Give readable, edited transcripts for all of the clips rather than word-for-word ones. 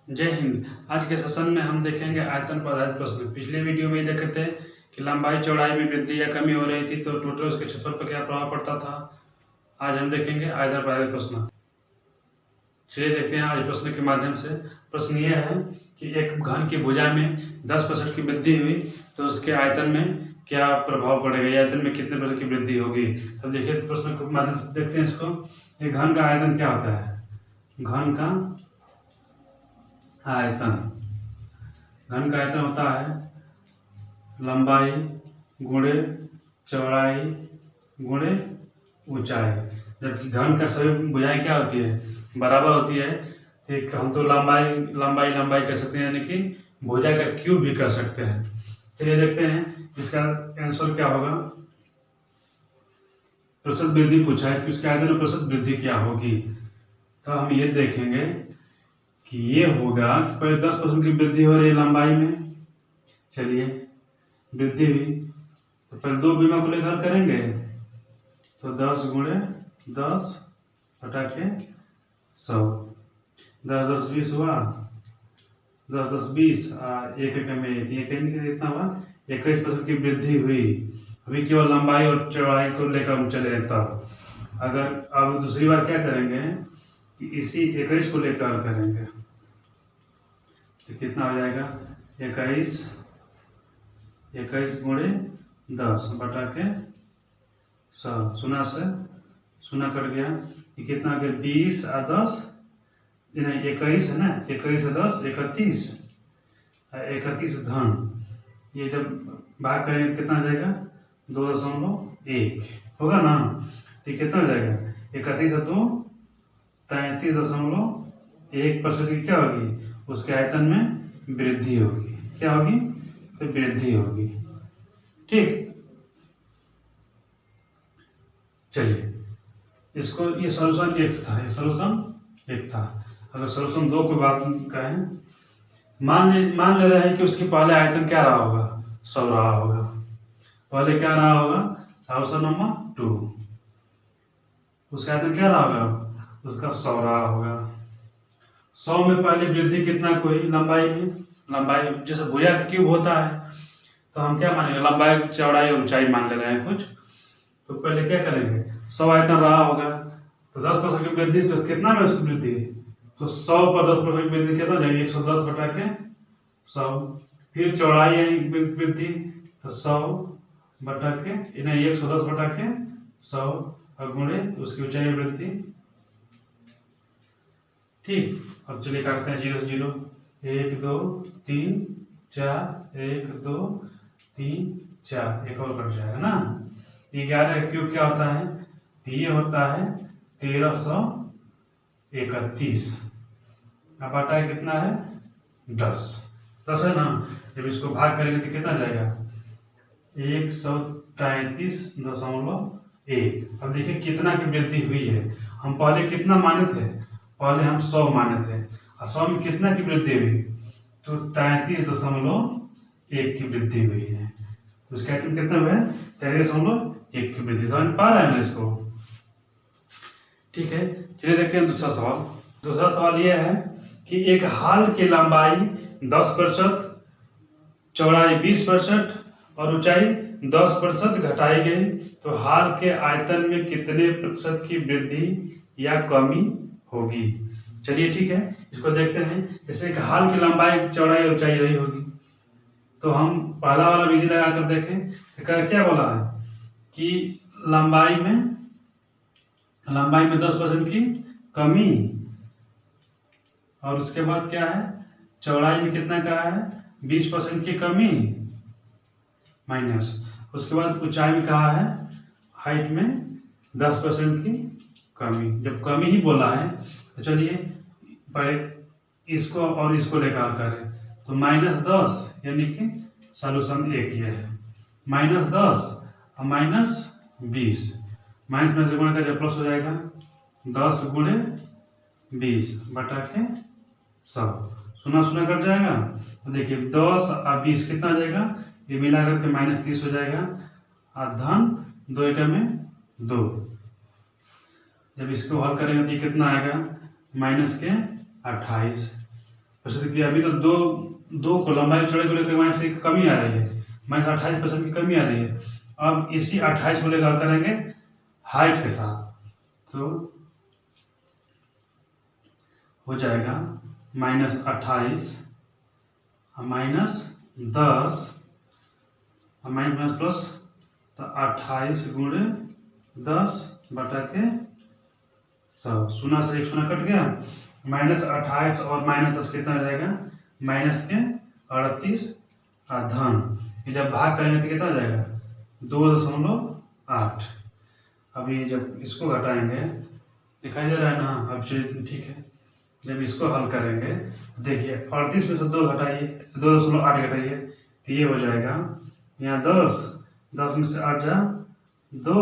जय हिंद। आज के सेशन में हम देखेंगे आयतन पर आधारित प्रश्न। पिछले वीडियो में देखे थे कि लंबाई चौड़ाई में वृद्धि या कमी हो रही थी तो टोटल उसके क्षेत्रफल पर क्या प्रभाव पड़ता था। आज हम देखेंगे आयतन पर आधारित प्रश्न। चलिए देखते हैं आज प्रश्न के माध्यम से। प्रश्न यह है कि एक घन की भुजा में 10% की वृद्धि हुई तो उसके आयतन में क्या प्रभाव पड़ेगा, आयतन में कितने % की वृद्धि होगी। तो देखिए प्रश्न के माध्यम से देखते हैं इसको। एक घन का आयतन क्या होता है। घन का आयतन होता है लंबाई गुणे चौड़ाई गुणे ऊंचाई। जबकि घन का सभी भुजाएं क्या होती है, बराबर होती है। ठीक, हम तो लंबाई कह सकते हैं, यानी कि भुजा का क्यूब भी कह सकते हैं। चलिए देखते हैं इसका आंसर क्या होगा। प्रतिशत वृद्धि पूछा है कि उसके आयतन में प्रतिशत वृद्धि क्या होगी। तो हम ये देखेंगे कि ये होगा कि पहले 10% की वृद्धि हो रही है लंबाई में। चलिए वृद्धि हुई तो पहले दो बीमा को लेकर करेंगे तो 10 गुणे 10 बटा के 100, 10 10 20 हुआ, 10 10 20 एक में कितना हुआ, 21% की वृद्धि हुई। अभी केवल लंबाई और चौड़ाई को लेकर हम चले तब। अगर अब दूसरी बार क्या करेंगे कि इसी 21 को लेकर करेंगे तो कितना हो जाएगा, 21 गुणे 10 बटा के 100, सुना से सुना कट गया। ये कितना आ गया, 20 और 10 नहीं 21 है ना, 21 और 10 31, 31 धन। ये जब भाग करेंगे कितना आ जाएगा, 2.1 होगा ना। तो कितना हो जाएगा, 31 और 2 33.1% की क्या होगी, उसके आयतन में वृद्धि होगी। क्या होगी, तो वृद्धि होगी। ठीक, चलिए इसको, ये सॉल्यूशन एक था, ये सॉल्यूशन एक था। अगर सॉल्यूशन 2 की बात कहें, मान ले रहे हैं कि उसकी पहले आयतन क्या रहा होगा, 100 रहा होगा। पहले क्या रहा होगा, सॉल्यूशन नंबर 2, उसका आयतन क्या रहा होगा, उसका 100 रहा होगा। 100 में पहले वृद्धि कितना कोई लंबाई में, लंबाई जैसे भुजा का क्यूब होता है तो हम क्या मानेंगे, लंबाई चौड़ाई और ऊंचाई मान ले रहे हैं कुछ। तो पहले क्या करेंगे, 100 आयतन रहा होगा तो 10% की वृद्धि, तो कितना में वृद्धि, तो 100 पर 10% की वृद्धि कितना जाएगी, 110 बटा के 100। फिर चौड़ाई वृद्धि तो 100 बटा के 110 बटा के 100 और गुणे उसकी ऊंचाई वृद्धि। ठीक, अब चलिए काटते हैं 0 से 0, 1 2 3 4, 1 2 3 4, एक और कट जाएगा ना। 11 क्यूब क्या होता है, तो ये होता है 1331। अब बटा कितना है, 10 है ना। जब इसको भाग करेंगे तो कितना जाएगा, 133.1। अब देखिए कितना की वृद्धि हुई है। हम पहले कितना माने थे, पहले हम 100 माने थे और 100 में कितना की वृद्धि हुई, तो 33.1 की वृद्धि हुई है। तो उसका आयतन कितना हुआ है, 33.1 की वृद्धि। समझ पा रहे हैं ना इसको। ठीक है, चलिए देखते हैं दूसरा सवाल। दूसरा सवाल यह है कि एक हाल की लंबाई 10%, चौड़ाई 20% और ऊंचाई 10% घटाई गई तो हाल के आयतन में कितने प्रतिशत की वृद्धि या कमी होगी। चलिए ठीक है, इसको देखते हैं। जैसे एक हाल की लंबाई चौड़ाई ऊंचाई रही होगी तो हम पहला वाला विधि लगाकर देखें तो क्या बोला है कि लंबाई में 10% की कमी, और उसके बाद क्या है, चौड़ाई में कितना का है, 20% की कमी माइनस, उसके बाद ऊंचाई में कहा है, हाइट में 10% की कमी। जब कमी ही बोला है तो चलिए पहले इसको और इसको लेकर करें तो -10, यानी कि सॉल्यूशन एक ही है, -10 और -20, माइनस में से गुणा करके प्लस हो जाएगा, 10 गुणे 20 बटा के 100, सुना कट जाएगा। तो देखिए 10 और 20 कितना आ जाएगा, ये मिला करके -30 हो जाएगा और धन 2 एकम में 2। जब इसको हल करेंगे तो कितना आएगा, -28। प्रतिशत की, अभी तो दो को लंबाई चौड़ाई को लेकर माइनस एक कमी आ रही है, माइनस 28% की कमी आ रही है। अब इसी 28 को लेकर करेंगे हाइट के साथ, तो हो जाएगा -28 -10 माइनस प्लस, तो 28 गुणे 10 बटा के 100, शून्य से एक शून्य कट गया, -28 और -10 कितना रहेगा, -38 और धन, जब भाग करेंगे तो कितना जाएगा 2.8। अभी जब इसको घटाएंगे दिखाई दे रहा है ना, अब चलिए ठीक है, जब इसको हल करेंगे देखिए 38 में से 2 घटाइए, 2.8 घटाइए तो ये हो जाएगा यहाँ 10 में से 8 जा 2,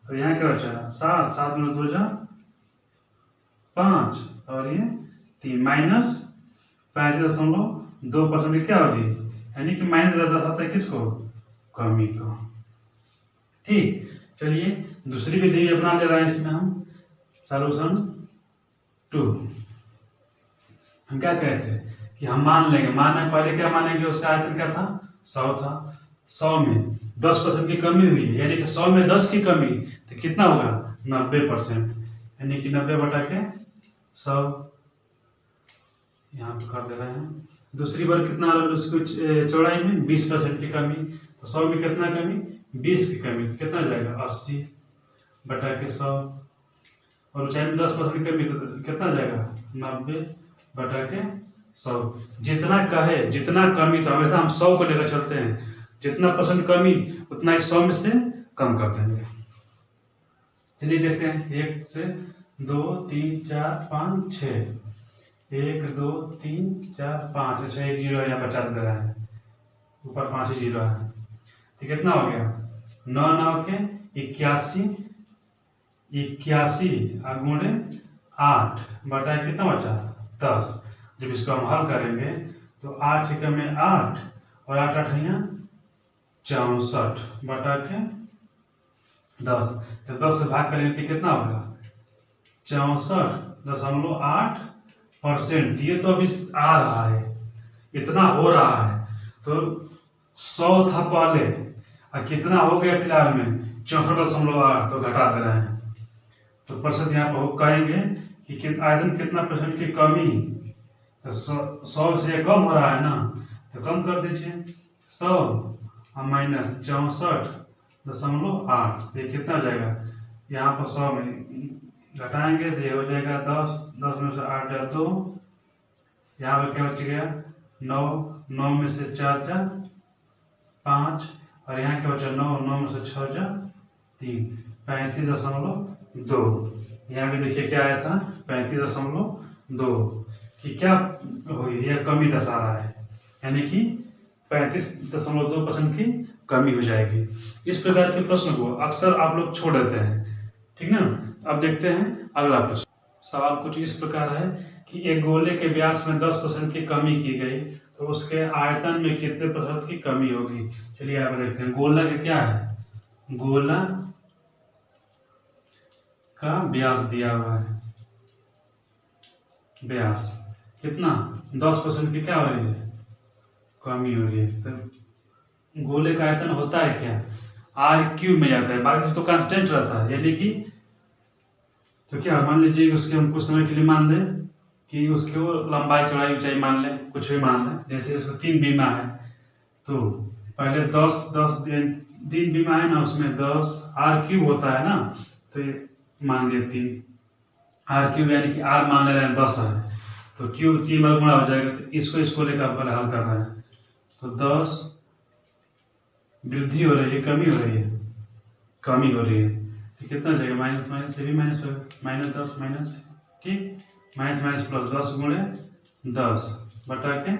और यहाँ क्या बचा 7 में 2 जा 5 और ये 3, -35.2% क्या होगी, यानी कि माइनस दर्शाता है किसको, कमी को। ठीक, चलिए दूसरी विधि भी अपना ले रहे हैं इसमें हम, सॉल्यूशन 2। हम क्या कहते हैं कि हम मान लेंगे, पहले क्या मानेंगे, उसका आयतन क्या था 100 था, 100 में 10% की कमी हुई है, यानी कि 100 में 10 की कमी तो कितना होगा 90%, यानी कि 90 बटा के 100 यहाँ पर कर दे रहे हैं। दूसरी बार कितना उसको चौड़ाई में 20% की कमी, तो 100 में कितना कमी 20 की कमी, तो कितना जाएगा 80 बटा के 100, और ऊंचाई में 10% की कमी तो कितना जाएगा 90 बटा के 100। जितना कहे जितना कमी, तो हमेशा हम 100 को लेकर चलते हैं, जितना परसेंट कमी उतना ही 100 में से कम कर देंगे। चलिए देखते हैं, 1 से 2 3 4 5 6, 1 2 3 4 5, अच्छा एक जीरो यहाँ बचा दे रहा है, ऊपर 5 ही जीरो है, तो कितना हो गया 9 9 के 81 गुणे 8 बटा कितना बचा 10। जब इसको हम हल करेंगे तो 8 एकम में 8 और 8 8 यहाँ 64 बटा के 10, जब 10 से भाग करेंगे तो कितना होगा 64.8%। ये तो अभी आ रहा है, इतना हो रहा है, तो 100 था पहले और कितना हो गया फिलहाल में 64.8, तो घटा दे रहे हैं, तो प्रतिशत यहाँ पर कहेंगे कि आयतन कितना परसेंट की कमी, तो 100 से कम हो रहा है ना, तो कम कर दीजिए 100 माइनस 64.8, ये कितना हो जाएगा, यहाँ पर 100 में घटाएंगे तो ये हो जाएगा 10 में से 8 जा 2, यहाँ पर क्या बच गया 9 में से 4 जा 5, और यहाँ क्या बचा 9 में से 6 जा 3, 35.2। यहाँ भी देखिए क्या आया था 35.2, कि क्या हुई, यह कमी दर्शा रहा है, यानी कि 35.2% की कमी हो जाएगी। इस प्रकार के प्रश्न को अक्सर आप लोग छोड़ देते हैं, ठीक ना। अब देखते हैं अगला प्रश्न। सवाल कुछ इस प्रकार है कि एक गोले के व्यास में 10% की कमी की गई, तो उसके आयतन में कितने प्रतिशत की कमी होगी। चलिए आप देखते हैं, गोला का क्या है, गोला का व्यास दिया हुआ है, व्यास कितना 10% की क्या हो रही है, कमी हो रही है। तो गोले का आयतन होता है क्या, r³ में जाता है, बाकी तो कांस्टेंट रहता है, यानी कि तो क्या मान लीजिए उसके हम कुछ समय के लिए मान दें कि उसके वो लंबाई चौड़ाई ऊंचाई मान लें, कुछ भी मान लें, जैसे उसको 3 बीमा है, तो पहले 10 3 बीमा है ना, उसमें 10 r³ होता है ना, तो मान लिया 3 r³ यानी कि r मान ले रहे हैं 10 है, तो क्यूब 3 बार गुणा हो जाएगा, तो इसको लेकर पहले हल कर रहे हैं, तो 10 वृद्धि हो रही है, कमी हो रही है, कमी हो रही है, तो कितना जाएगा माइनस माइनस, ये भी माइनस होगा, -10 माइनस, ठीक, माइनस प्लस 10 गुणे 10 बटा के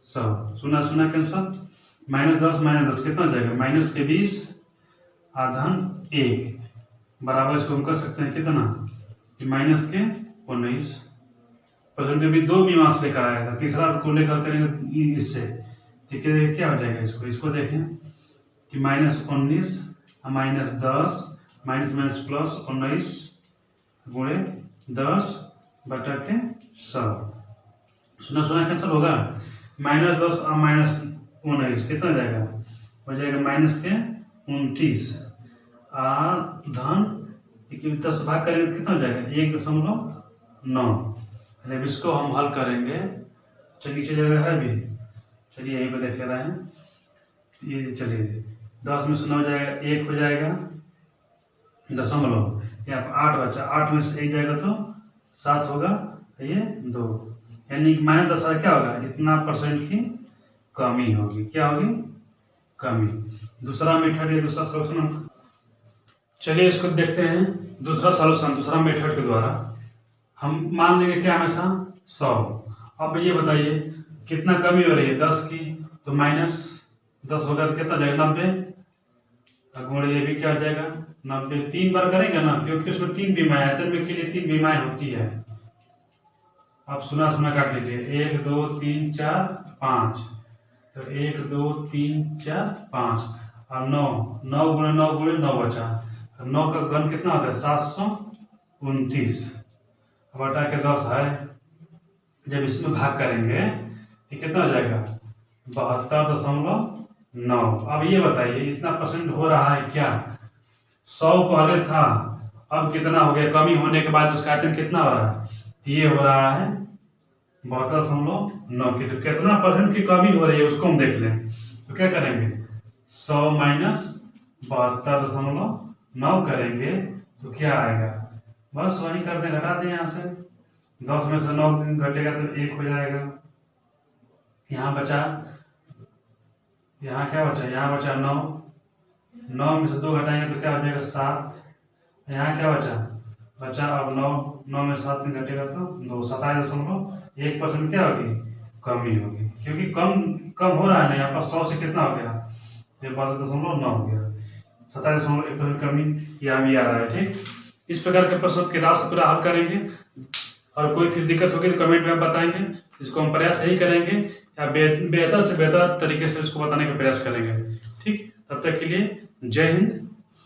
100, सुना कैंसल, -10 -10 कितना जाएगा -20 आधन 1 बराबर, इसको हम कर सकते हैं कितना -19 परसेंट। भी 2 मीमांस लेकर आया था, तीसरा को लेकर करेंगे इससे, ठीक है, क्या हो जाएगा, इसको देखें कि -19 -10 माइनस प्लस 19 गुणे 10 बटा के 100, सुना सुना कैंसिल होगा। -10 और -19 कितना हो जाएगा? हो जाएगा -29 धन 10 भाग करेंगे तो कितना हो जाएगा? 1.9। मतलब इसको हम हल करेंगे। चलिए नीचे जगह है भी, चलिए यहीं पर देख ले रहे हैं। ये चलिए 10 में से 9 जाएगा, 1 हो जाएगा दशमलव, यहाँ पर 8 बचा, 8 में से 1 जाएगा तो 7 होगा, ये 2, यानी -10 क्या होगा? इतना परसेंट की कमी होगी। क्या होगी? कमी। दूसरा मेथड या दूसरा सॉल्यूशन, चलिए इसको देखते हैं। दूसरा सॉल्यूशन दूसरा मेथड के द्वारा हम मान लेंगे क्या हमेशा 100। अब ये बताइए कितना कमी हो रही है? 10 की, तो -10 होगा तो कितना जाएगा? 90। गुण ये भी क्या हो जाएगा? 90। 3 बार करेंगे ना, क्योंकि उसमें 3 बीमाएं हैं, में के लिए 3 बीमाएं होती है। अब सुना सुना काट लीजिए। 1 2 3 4 5, तो 1 2 3 4 5 और 9 गुणे 9 बचा। 9 का घन कितना होता है? 729। अब हटा के 10 है, जब इसमें भाग करेंगे तो कितना हो जाएगा? 72.9। अब ये बताइए इतना परसेंट हो रहा है क्या? 100 पहले था, अब कितना हो गया? कमी होने के बाद उसका आयतन कितना हो रहा है? तो ये हो रहा है 72.9 की। तो कितना परसेंट की कमी हो रही है उसको हम देख लें। तो क्या करेंगे? 100 माइनस 72.9 करेंगे तो क्या आएगा? बस वही कर दे, घटा दें यहाँ से। 10 में से 9 घटेगा तो 1 हो जाएगा। यहाँ बचा, यहाँ क्या बचा? यहाँ बचा 9 में से 2 घटाएंगे तो क्या हो जाएगा? 7। यहाँ क्या बचा अब 9 में 7 घटेगा तो 2। 27.1% क्या होगी? कमी होगी, क्योंकि कम हो रहा है ना। यहाँ पर 100 से कितना हो गया? 72.9 हो गया। 27.1% कमी यहाँ भी आ रहा है। ठीक, इस प्रकार के प्रश्न किताब से पूरा हल करेंगे, और कोई फिर दिक्कत होगी तो कमेंट में बताएंगे। इसको हम प्रयास यही करेंगे या बेहतर से बेहतर तरीके से इसको बताने का प्रयास करेंगे। ठीक, तब तक के लिए जय हिंद।